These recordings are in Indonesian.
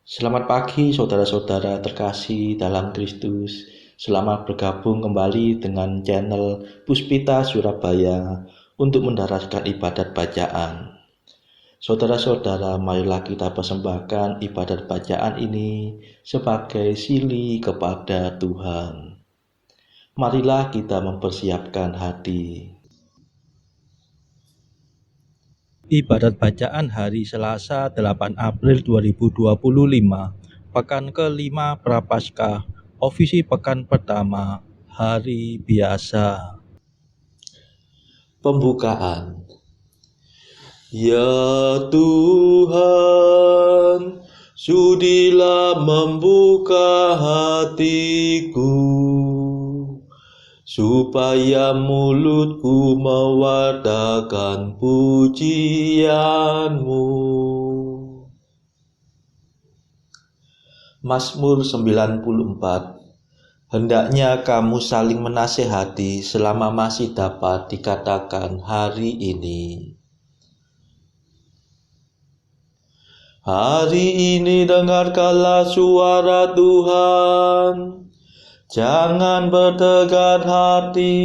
Selamat pagi saudara-saudara terkasih dalam Kristus. Selamat bergabung kembali dengan channel Puspita Surabaya untuk mendaraskan ibadat bacaan. Saudara-saudara, marilah kita persembahkan ibadat bacaan ini sebagai sili kepada Tuhan. Marilah kita mempersiapkan hati. Ibadat bacaan hari Selasa 8 April 2025, pekan kelima Prapaskah, ofisi pekan pertama, hari biasa. Pembukaan. Ya Tuhan, sudilah membuka hatiku, supaya mulutku mewartakan pujian-Mu. Mazmur 94. Hendaknya kamu saling menasehati selama masih dapat dikatakan hari ini. Hari ini dengarkanlah suara Tuhan. Jangan bertegar hati.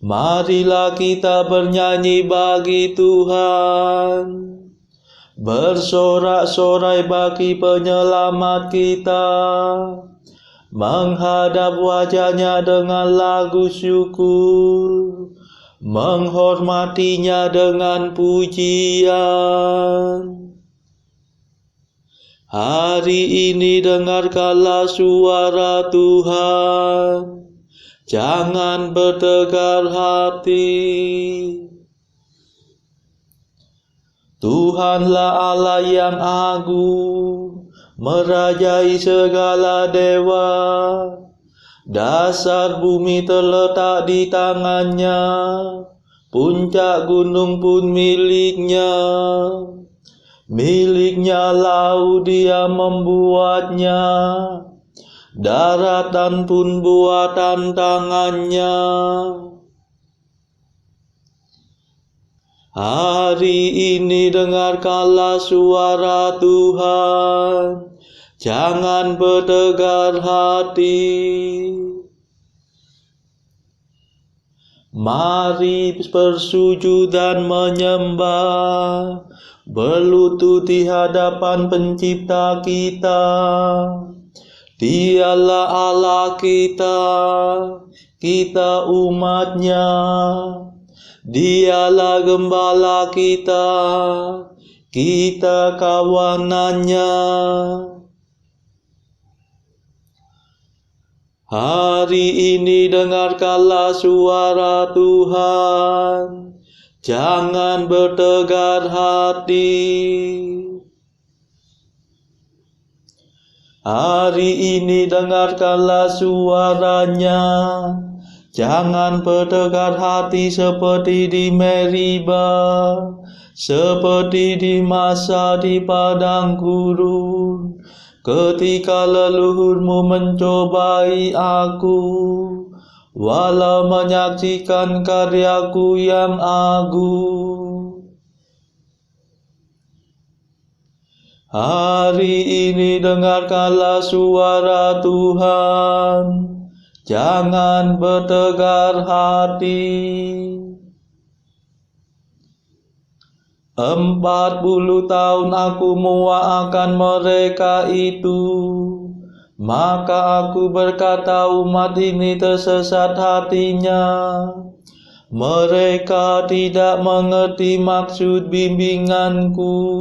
Marilah kita bernyanyi bagi Tuhan, bersorak-sorai bagi penyelamat kita, menghadap wajahnya dengan lagu syukur, menghormatinya dengan pujian. Hari ini dengarkanlah suara Tuhan, jangan bertegar hati. Tuhanlah Allah yang agung, merajai segala dewa. Dasar bumi terletak di tangannya, puncak gunung pun miliknya. Miliknya laut dia membuatnya, daratan pun buatan tangannya. Hari ini dengarkanlah suara Tuhan, jangan bertegar hati. Mari bersujud dan menyembah, berlutut di hadapan pencipta kita. Dialah Allah kita, kita umatnya. Dialah gembala kita, kita kawanannya. Hari ini dengarkanlah suara Tuhan, jangan bertegar hati. Hari ini dengarkanlah suaranya, jangan bertegar hati seperti di Meriba, seperti di masa di padang gurun, ketika leluhurmu mencobai aku, walau menyaksikan karyaku yang agung. Hari ini dengarkanlah suara Tuhan, jangan bertegar hati. 40 tahun aku mendoakan mereka itu, maka aku berkata umat ini tersesat hatinya. Mereka tidak mengerti maksud bimbinganku.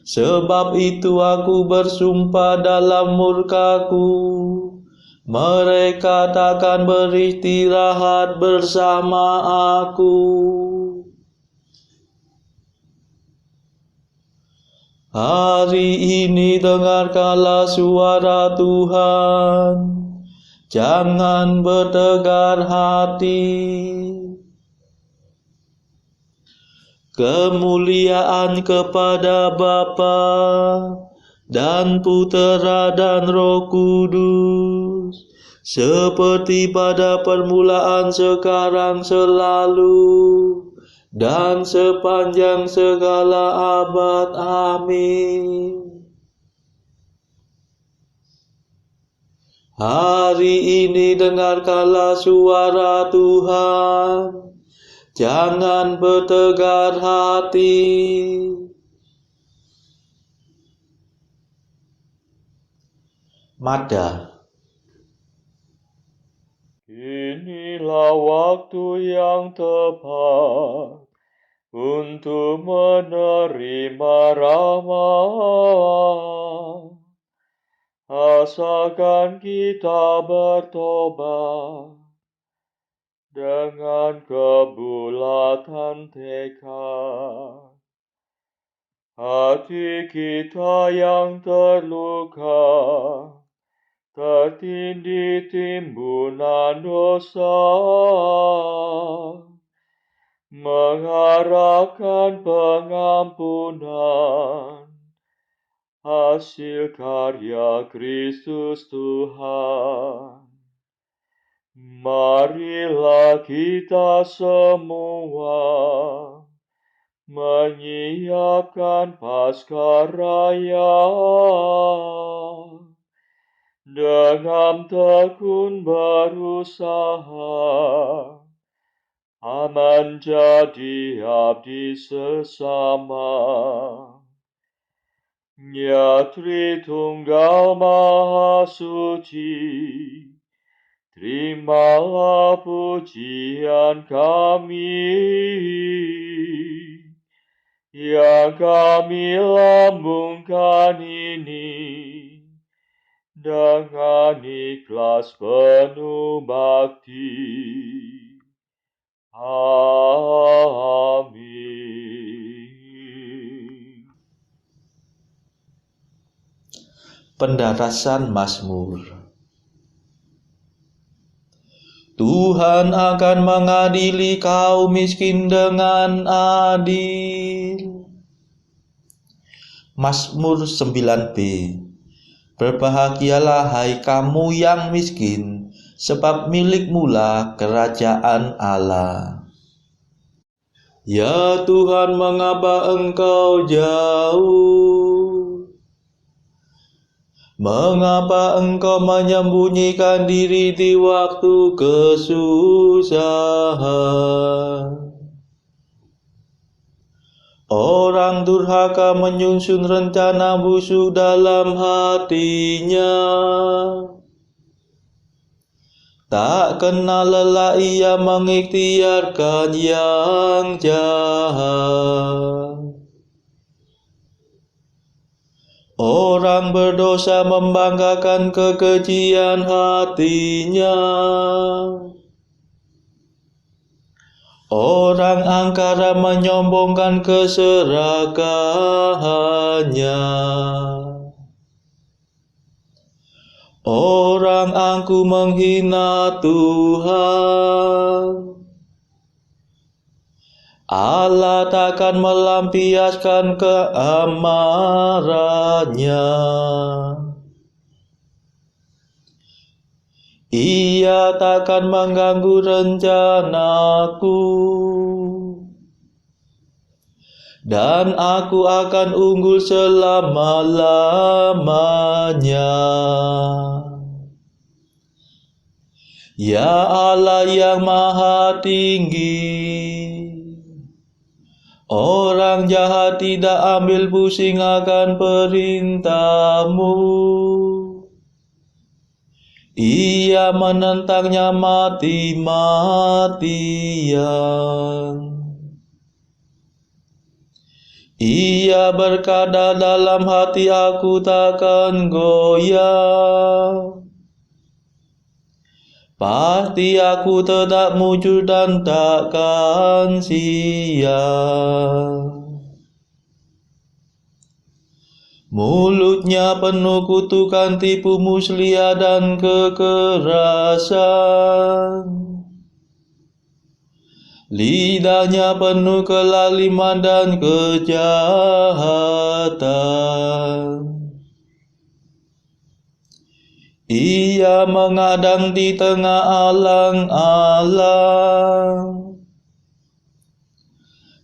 Sebab itu aku bersumpah dalam murkaku, mereka takkan beristirahat bersama aku. Hari ini dengarkanlah suara Tuhan, jangan bertegar hati. Kemuliaan kepada Bapa dan Putera dan Roh Kudus, seperti pada permulaan, sekarang, selalu, dan sepanjang segala abad. Amin. Hari ini dengarkanlah suara Tuhan, jangan bertegar hati. Mada. Inilah waktu yang tepat untuk menerima rahmat. Asalkan kita bertobat dengan kebulatan tekad. Hati kita yang terluka, tertindih timbunan dosa, mengharapkan pengampunan, hasil karya Kristus Tuhan. Marilah kita semua menyiapkan Paskaraya dengan tekun berusaha menjadi abdi sesama. Ya Tritunggal Maha Suci, terimalah pujian kami yang kami lambungkan ini dengan ikhlas penuh bakti. Amin. Pendarasan Mazmur. Tuhan akan mengadili kaum miskin dengan adil. Mazmur 9b. Berbahagialah hai kamu yang miskin, sebab milikmulah kerajaan Allah. Ya Tuhan, mengapa Engkau jauh? Mengapa Engkau menyembunyikan diri di waktu kesusahan? Orang durhaka menyusun rencana busuk dalam hatinya. Tak kenal lelah ia mengikhtiarkan yang jahat. Orang berdosa membanggakan kekejian hatinya. Orang angkara menyombongkan keserakahannya. Orang angkuh menghina Tuhan. Allah takkan melampiaskan keamarahnya. Ia takkan mengganggu rencanaku, dan aku akan unggul selama-lamanya. Ya Allah yang maha tinggi, orang jahat tidak ambil pusing akan perintah-Mu. Ia menentangnya mati-matian. Ia berkata dalam hati, aku takkan goyah. Pasti aku tetap muncul dan takkan siap. Mulutnya penuh kutukan, tipu muslihat dan kekerasan. Lidahnya penuh kelaliman dan kejahatan. Ia mengadang di tengah alang-alang.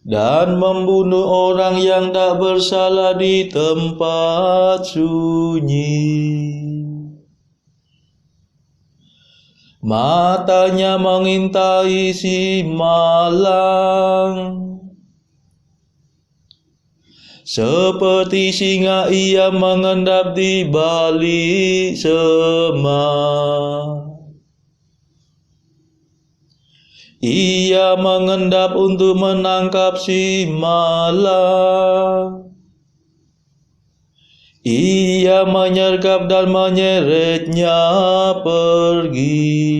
dan membunuh orang yang tak bersalah di tempat sunyi. Matanya mengintai si malang, seperti singa ia mengendap di balik semak. Ia mengendap untuk menangkap si malang. Ia menyergap dan menyeretnya pergi.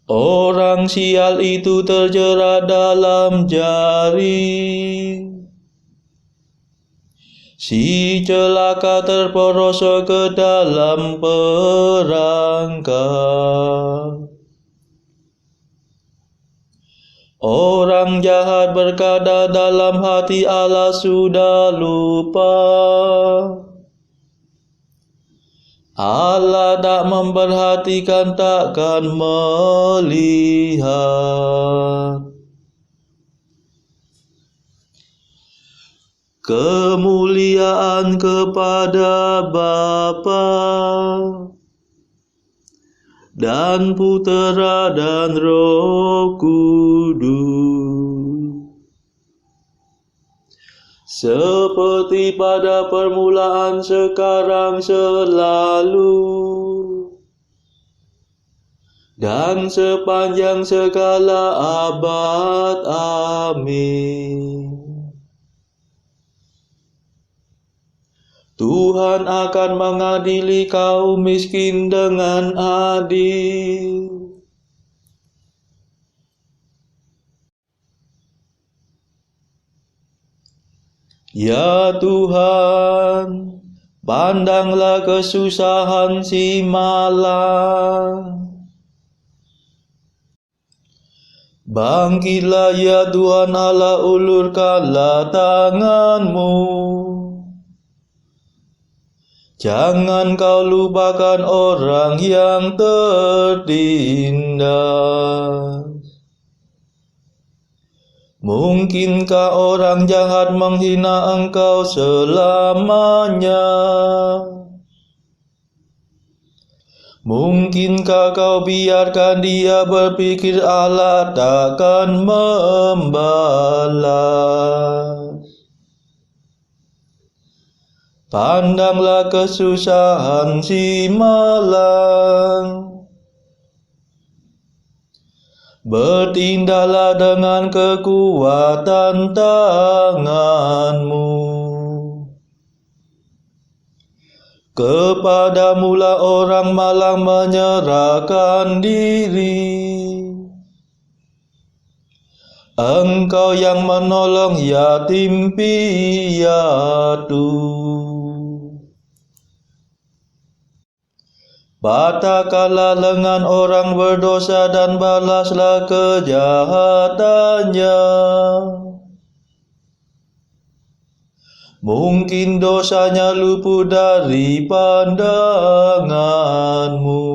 Orang sial itu terjerat dalam jaring. Si celaka terperosok ke dalam perangkap. Orang jahat berkata dalam hati, Allah sudah lupa. Allah tak memperhatikan, takkan melihat. Kemuliaan kepada Bapa dan Putera dan Roh Kudus, seperti pada permulaan, sekarang, selalu, dan sepanjang segala abad. Amin. Tuhan akan mengadili kaum miskin dengan adil. Ya Tuhan, pandanglah kesusahan si malang. Bangkitlah ya Tuhan Allah, ulurkanlah tangan-Mu. Jangan Kau lupakan orang yang tertindas. Mungkinkah orang jahat menghina Engkau selamanya? Mungkinkah Kau biarkan dia berpikir Allah takkan membalas? Pandanglah kesusahan si malang. Bertindaklah dengan kekuatan tangan-Mu. Kepadamu-lah orang malang menyerahkan diri. Engkau yang menolong yatim piatu. Patahkanlah lengan orang berdosa dan balaslah kejahatannya. Mungkin dosanya luput dari pandangan-Mu.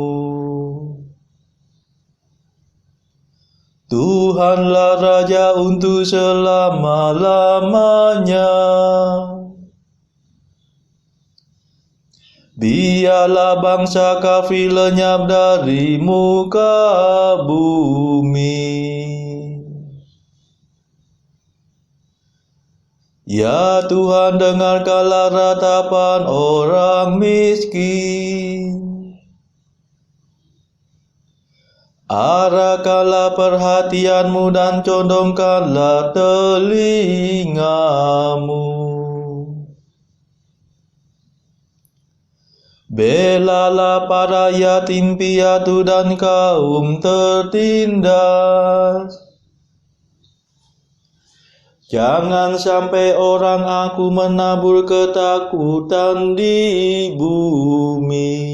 Tuhanlah Raja untuk selama-lamanya. Biarlah bangsa kafir lenyap dari muka bumi. Ya Tuhan, dengarkanlah ratapan orang miskin. Arahkanlah perhatian-Mu dan condongkanlah telinga-Mu. Belalah para yatim piatu dan kaum tertindas. Jangan sampai orang aku menabur ketakutan di bumi.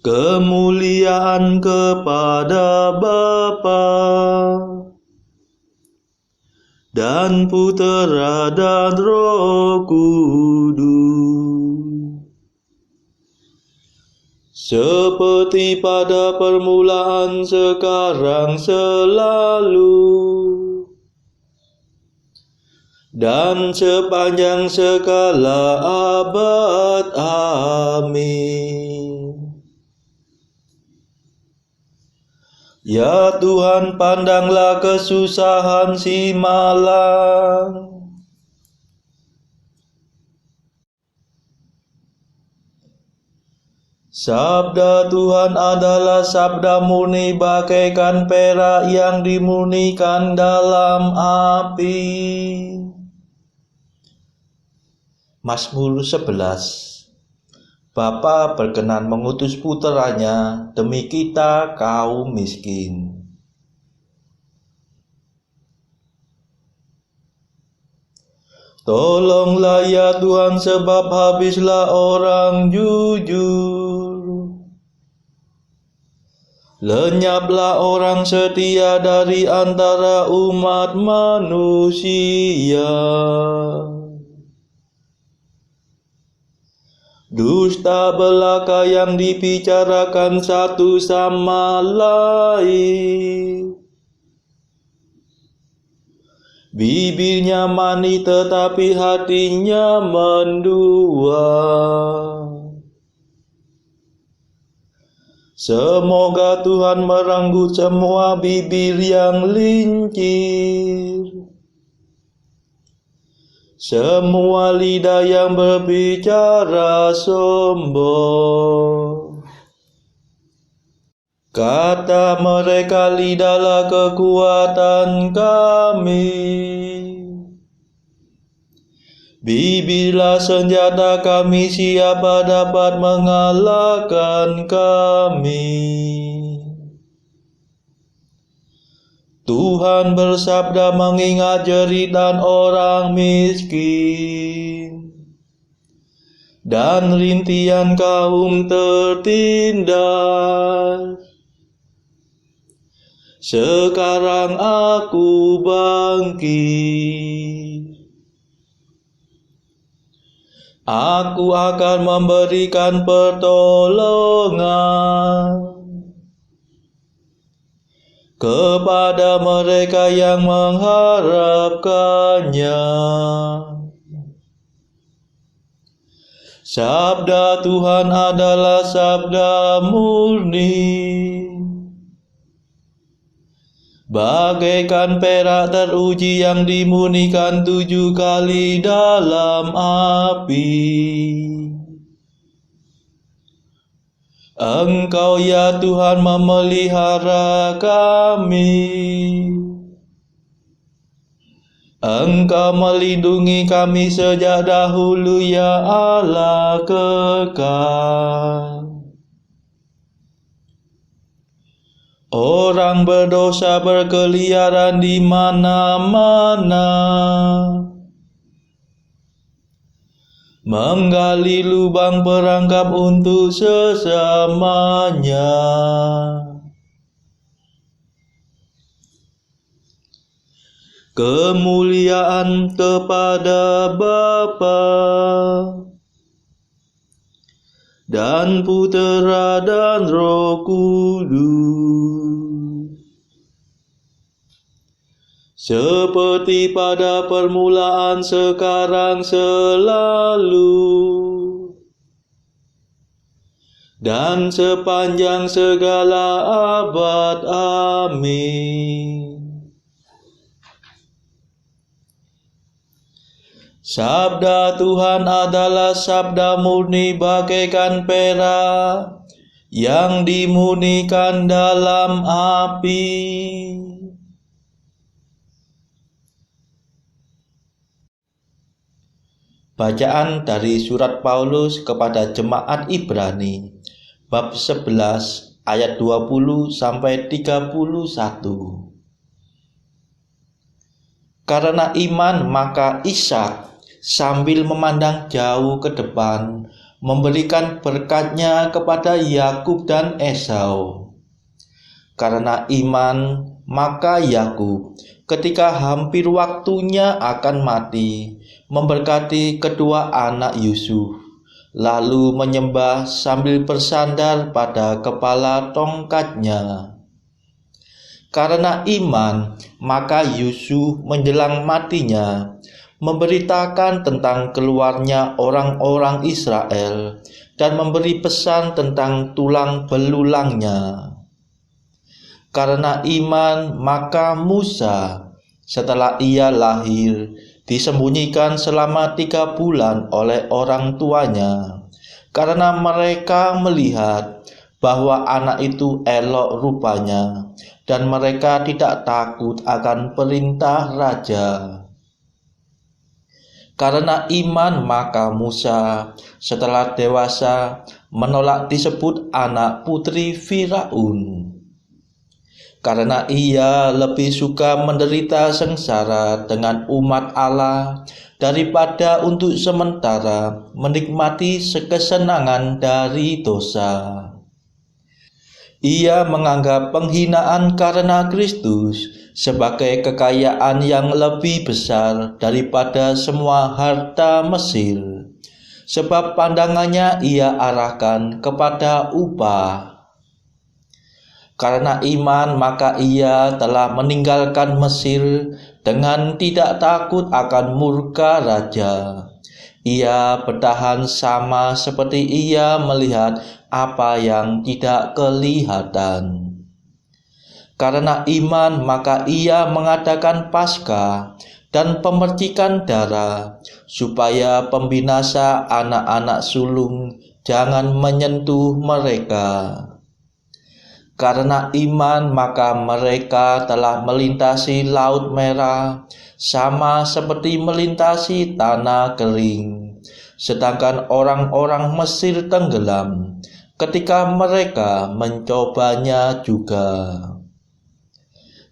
Kemuliaan kepada Bapa dan Putera dan Roh Kudus, seperti pada permulaan, sekarang, selalu, dan sepanjang segala abad. Amin. Ya Tuhan, pandanglah kesusahan si malang. Sabda Tuhan adalah sabda murni bagaikan perak yang dimurnikan dalam api. Mazmur 11. Bapa berkenan mengutus puteranya demi kita kaum miskin. Tolonglah ya Tuhan, sebab habislah orang jujur. Lenyaplah orang setia dari antara umat manusia. Dusta belaka yang dibicarakan satu sama lain. Bibirnya manis tetapi hatinya mendua. Semoga Tuhan merenggut semua bibir yang lincir, semua lidah yang berbicara sombong. Kata mereka, lidahlah kekuatan kami, bibirlah senjata kami, siapa dapat mengalahkan kami? Tuhan bersabda mengingat jeritan orang miskin dan rintihan kaum tertindas. Sekarang aku bangkit, aku akan memberikan pertolongan kepada mereka yang mengharapkannya. Sabda Tuhan adalah sabda murni, bagaikan perak teruji yang dimurnikan 7 kali dalam api. Engkau ya Tuhan memelihara kami, Engkau melindungi kami sejak dahulu ya Allah kekal. Orang berdosa berkeliaran di mana-mana, menggali lubang perangkap untuk sesamanya. Kemuliaan kepada Bapa dan Putera dan Roh Kudus, seperti pada permulaan, sekarang, selalu, dan sepanjang segala abad. Amin. Sabda Tuhan adalah sabda murni bagaikan perak yang dimurnikan dalam api. Bacaan dari surat Paulus kepada jemaat Ibrani, bab 11 ayat 20 sampai 31. Karena iman maka Ishak sambil memandang jauh ke depan memberikan berkatnya kepada Yakub dan Esau. Karena iman maka Yakub ketika hampir waktunya akan mati memberkati kedua anak Yusuf lalu menyembah sambil bersandar pada kepala tongkatnya. Karena iman, maka Yusuf menjelang matinya memberitakan tentang keluarnya orang-orang Israel dan memberi pesan tentang tulang belulangnya. Karena iman, maka Musa, setelah ia lahir, disembunyikan selama 3 bulan oleh orang tuanya, karena mereka melihat bahwa anak itu elok rupanya, dan mereka tidak takut akan perintah raja. Karena iman, maka Musa, setelah dewasa, menolak disebut anak putri Firaun. Karena ia lebih suka menderita sengsara dengan umat Allah daripada untuk sementara menikmati kesenangan dari dosa. Ia menganggap penghinaan karena Kristus sebagai kekayaan yang lebih besar daripada semua harta Mesir, sebab pandangannya ia arahkan kepada upah. Karena iman, maka ia telah meninggalkan Mesir dengan tidak takut akan murka raja. Ia bertahan sama seperti ia melihat apa yang tidak kelihatan. Karena iman, maka ia mengadakan Paskah dan pemercikan darah, supaya pembinasa anak-anak sulung jangan menyentuh mereka. Karena iman, maka mereka telah melintasi Laut Merah, sama seperti melintasi tanah kering. Sedangkan orang-orang Mesir tenggelam ketika mereka mencobanya juga.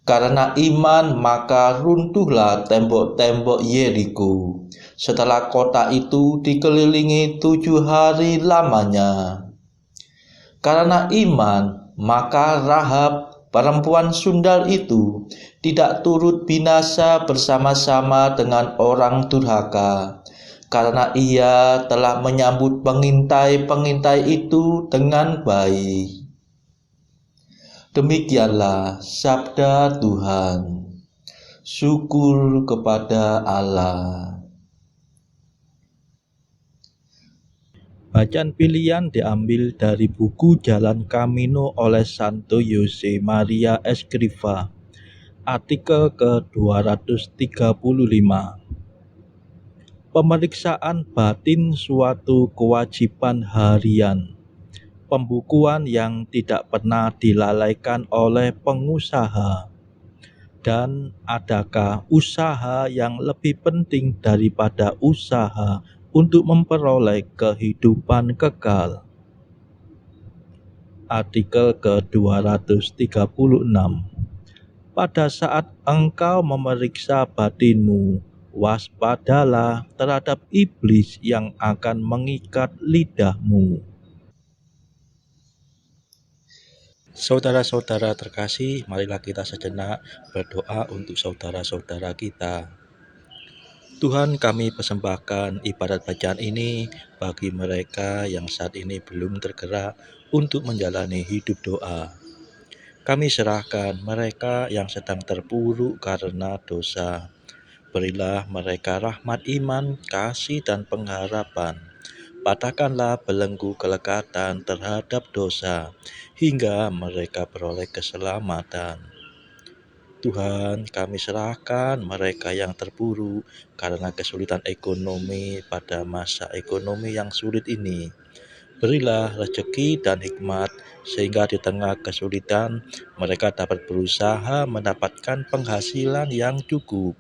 Karena iman, maka runtuhlah tembok-tembok Yeriko, setelah kota itu dikelilingi 7 hari lamanya. Karena iman, maka Rahab, perempuan sundal itu, tidak turut binasa bersama-sama dengan orang durhaka, karena ia telah menyambut pengintai-pengintai itu dengan baik. Demikianlah sabda Tuhan. Syukur kepada Allah. Bacaan pilihan diambil dari buku Jalan Camino oleh Santo Jose Maria Escrivá, artikel ke-235. Pemeriksaan batin suatu kewajiban harian. Pembukuan yang tidak pernah dilalaikan oleh pengusaha. Dan adakah usaha yang lebih penting daripada usaha untuk memperoleh kehidupan kekal? Artikel ke-236. Pada saat engkau memeriksa batinmu, waspadalah terhadap iblis yang akan mengikat lidahmu. Saudara-saudara terkasih, marilah kita sejenak berdoa untuk saudara-saudara kita. Tuhan, kami persembahkan ibadat bacaan ini bagi mereka yang saat ini belum tergerak untuk menjalani hidup doa. Kami serahkan mereka yang sedang terpuruk karena dosa. Berilah mereka rahmat iman, kasih, dan pengharapan. Patahkanlah belenggu kelekatan terhadap dosa, hingga mereka beroleh keselamatan. Tuhan, kami serahkan mereka yang terpuruk karena kesulitan ekonomi pada masa ekonomi yang sulit ini. Berilah rezeki dan hikmat, sehingga di tengah kesulitan mereka dapat berusaha mendapatkan penghasilan yang cukup.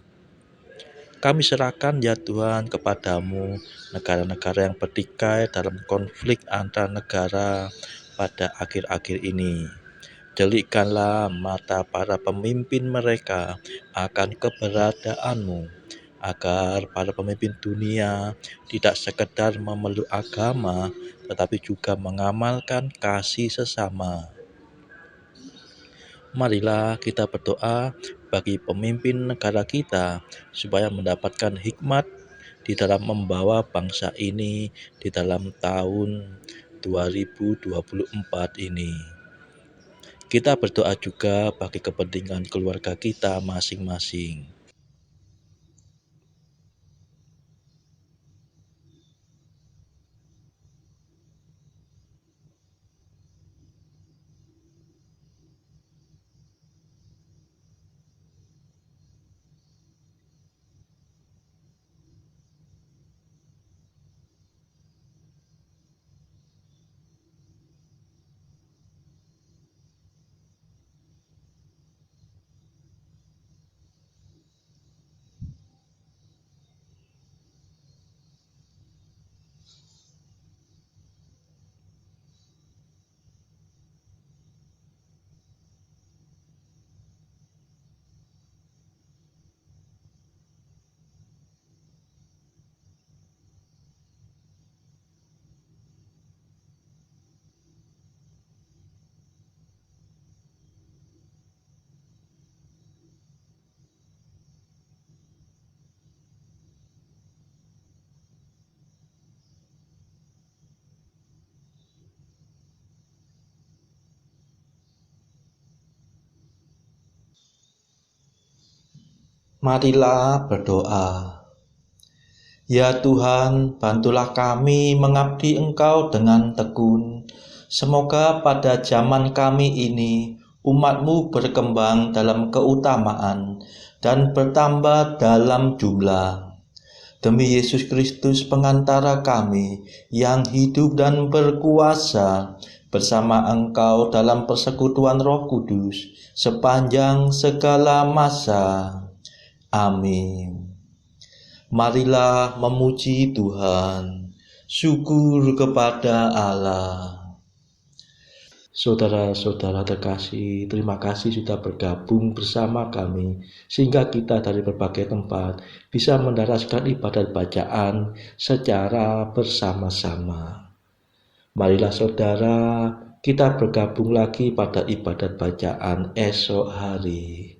Kami serahkan ya Tuhan kepadamu negara-negara yang bertikai dalam konflik antar negara pada akhir-akhir ini. Delikkanlah mata para pemimpin mereka akan keberadaanmu, agar para pemimpin dunia tidak sekedar memeluk agama, tetapi juga mengamalkan kasih sesama. Marilah kita berdoa bagi pemimpin negara kita, supaya mendapatkan hikmat di dalam membawa bangsa ini di dalam tahun 2024 ini. Kita berdoa juga bagi kepentingan keluarga kita masing-masing. Marilah berdoa. Ya Tuhan, bantulah kami mengabdi Engkau dengan tekun. Semoga pada zaman kami ini, umat-Mu berkembang dalam keutamaan dan bertambah dalam jumlah. Demi Yesus Kristus pengantara kami yang hidup dan berkuasa bersama Engkau dalam persekutuan Roh Kudus sepanjang segala masa. Amin. Marilah memuji Tuhan. Syukur kepada Allah. Saudara-saudara terkasih, terima kasih sudah bergabung bersama kami, sehingga kita dari berbagai tempat bisa mendaraskan ibadat bacaan secara bersama-sama. Marilah saudara, kita bergabung lagi pada ibadat bacaan esok hari.